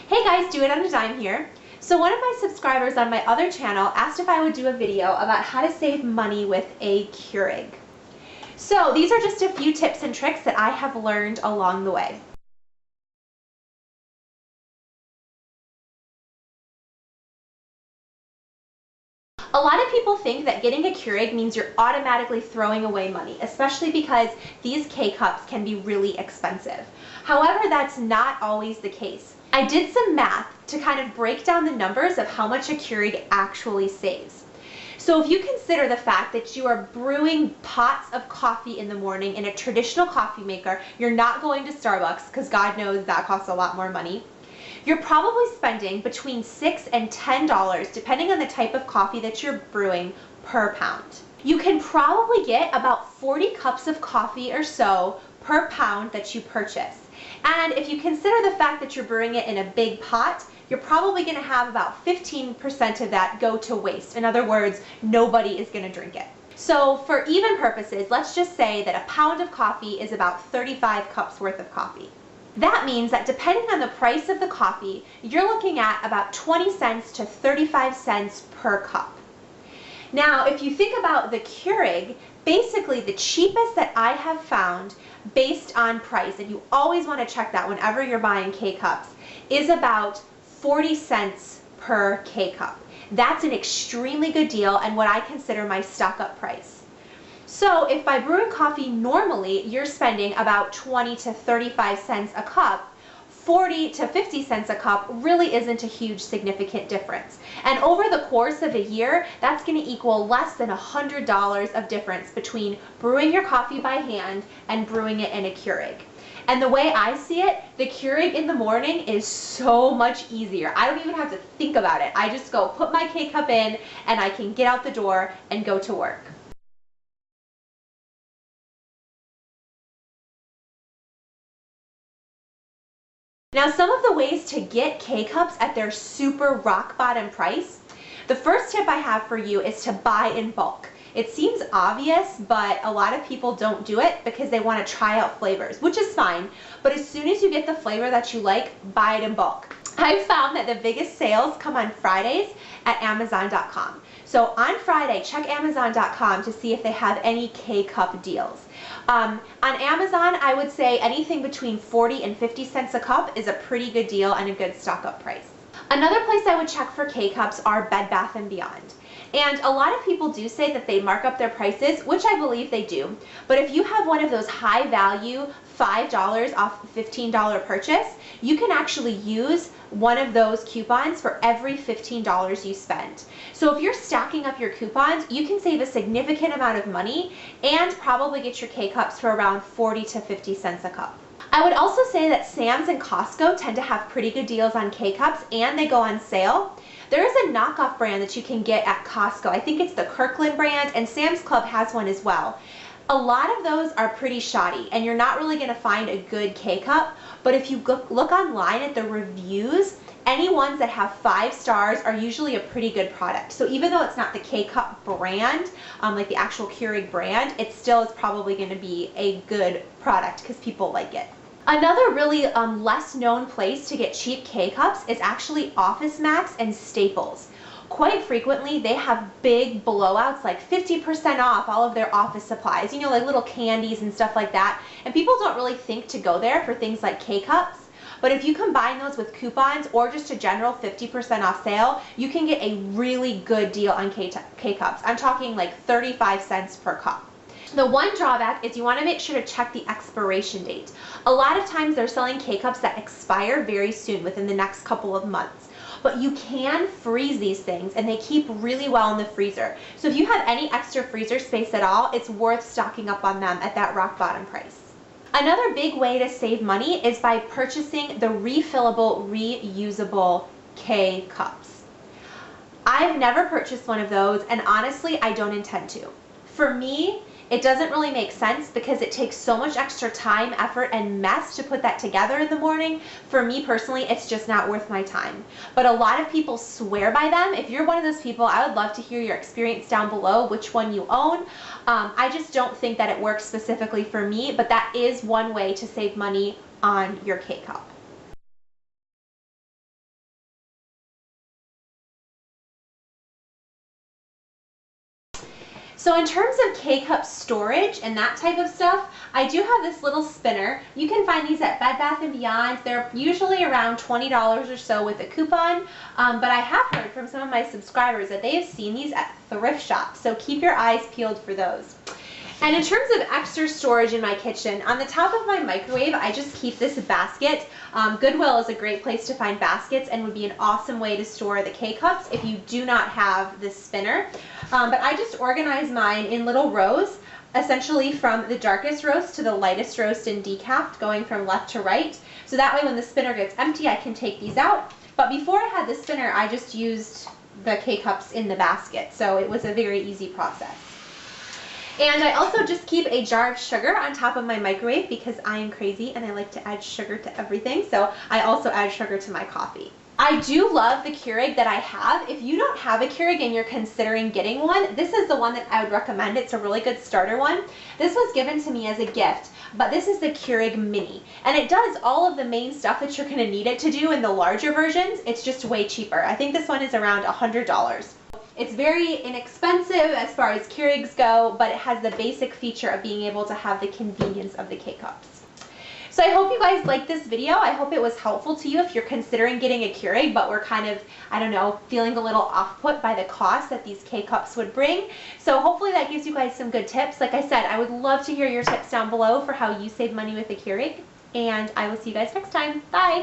Hey guys, Doitonadime here. So one of my subscribers on my other channel asked if I would do a video about how to save money with a Keurig. So these are just a few tips and tricks that I have learned along the way. A lot of people think that getting a Keurig means you're automatically throwing away money, especially because these K-Cups can be really expensive. However, that's not always the case. I did some math to kind of break down the numbers of how much a Keurig actually saves. So if you consider the fact that you are brewing pots of coffee in the morning in a traditional coffee maker, you're not going to Starbucks because God knows that costs a lot more money. You're probably spending between $6 and $10, depending on the type of coffee that you're brewing, per pound. You can probably get about 40 cups of coffee or so per pound that you purchase. And if you consider the fact that you're brewing it in a big pot, you're probably going to have about 15% of that go to waste. In other words, nobody is going to drink it. So for even purposes, let's just say that a pound of coffee is about 35 cups worth of coffee. That means that depending on the price of the coffee, you're looking at about 20 cents to 35 cents per cup. Now, if you think about the Keurig, basically the cheapest that I have found based on price, and you always want to check that whenever you're buying K-Cups, is about 40 cents per K-Cup. That's an extremely good deal and what I consider my stock-up price. So if by brewing coffee normally you're spending about 20 to 35 cents a cup, 40 to 50 cents a cup really isn't a huge significant difference. And over the course of a year, that's going to equal less than $100 of difference between brewing your coffee by hand and brewing it in a Keurig. And the way I see it, the Keurig in the morning is so much easier. I don't even have to think about it. I just go put my K-Cup in and I can get out the door and go to work. Now, some of the ways to get K-Cups at their super rock bottom price, the first tip I have for you is to buy in bulk. It seems obvious, but a lot of people don't do it because they want to try out flavors, which is fine. But as soon as you get the flavor that you like, buy it in bulk. I've found that the biggest sales come on Fridays at Amazon.com. So on Friday, check Amazon.com to see if they have any K-Cup deals. On Amazon, I would say anything between 40 and 50 cents a cup is a pretty good deal and a good stock-up price. Another place I would check for K-Cups are Bed Bath & Beyond. And a lot of people do say that they mark up their prices, which I believe they do. But if you have one of those high value $5 off a $15 purchase, you can actually use one of those coupons for every $15 you spend. So if you're stacking up your coupons, you can save a significant amount of money and probably get your K-Cups for around 40 to 50 cents a cup. I would also say that Sam's and Costco tend to have pretty good deals on K-Cups and they go on sale. There is a knockoff brand that you can get at Costco. I think it's the Kirkland brand, and Sam's Club has one as well. A lot of those are pretty shoddy and you're not really going to find a good K-Cup, but if you look online at the reviews, any ones that have 5 stars are usually a pretty good product. So even though it's not the K-Cup brand, like the actual Keurig brand, it still is probably going to be a good product because people like it. Another really less known place to get cheap K-Cups is actually Office Max and Staples. Quite frequently, they have big blowouts, like 50% off all of their office supplies, you know, like little candies and stuff like that. And people don't really think to go there for things like K-Cups. But if you combine those with coupons or just a general 50% off sale, you can get a really good deal on K-Cups. I'm talking like 35 cents per cup. The one drawback is you want to make sure to check the expiration date. A lot of times they're selling K-Cups that expire very soon, within the next couple of months. But you can freeze these things and they keep really well in the freezer. So if you have any extra freezer space at all, it's worth stocking up on them at that rock bottom price. Another big way to save money is by purchasing the refillable, reusable K-Cups. I've never purchased one of those, and honestly, I don't intend to. For me, it doesn't really make sense because it takes so much extra time, effort, and mess to put that together in the morning. For me personally, it's just not worth my time. But a lot of people swear by them. If you're one of those people, I would love to hear your experience down below, which one you own. I just don't think that it works specifically for me, but that is one way to save money on your K-Cup. So in terms of K-cup storage and that type of stuff, I do have this little spinner. You can find these at Bed Bath & Beyond. They're usually around $20 or so with a coupon, but I have heard from some of my subscribers that they have seen these at thrift shops, so keep your eyes peeled for those. And in terms of extra storage in my kitchen, on the top of my microwave, I just keep this basket. Goodwill is a great place to find baskets and would be an awesome way to store the K-cups if you do not have this spinner. But I just organize mine in little rows, essentially from the darkest roast to the lightest roast in decaf, going from left to right. So that way when the spinner gets empty, I can take these out. But before I had the spinner, I just used the K-cups in the basket. So it was a very easy process. And I also just keep a jar of sugar on top of my microwave because I am crazy and I like to add sugar to everything. So I also add sugar to my coffee. I do love the Keurig that I have. If you don't have a Keurig and you're considering getting one, this is the one that I would recommend. It's a really good starter one. This was given to me as a gift, but this is the Keurig Mini. And it does all of the main stuff that you're going to need it to do in the larger versions. It's just way cheaper. I think this one is around $100. It's very inexpensive as far as Keurigs go, but it has the basic feature of being able to have the convenience of the K-cups. So I hope you guys liked this video. I hope it was helpful to you if you're considering getting a Keurig, but we're kind of, I don't know, feeling a little off-put by the cost that these K-cups would bring. So hopefully that gives you guys some good tips. Like I said, I would love to hear your tips down below for how you save money with a Keurig, and I will see you guys next time. Bye!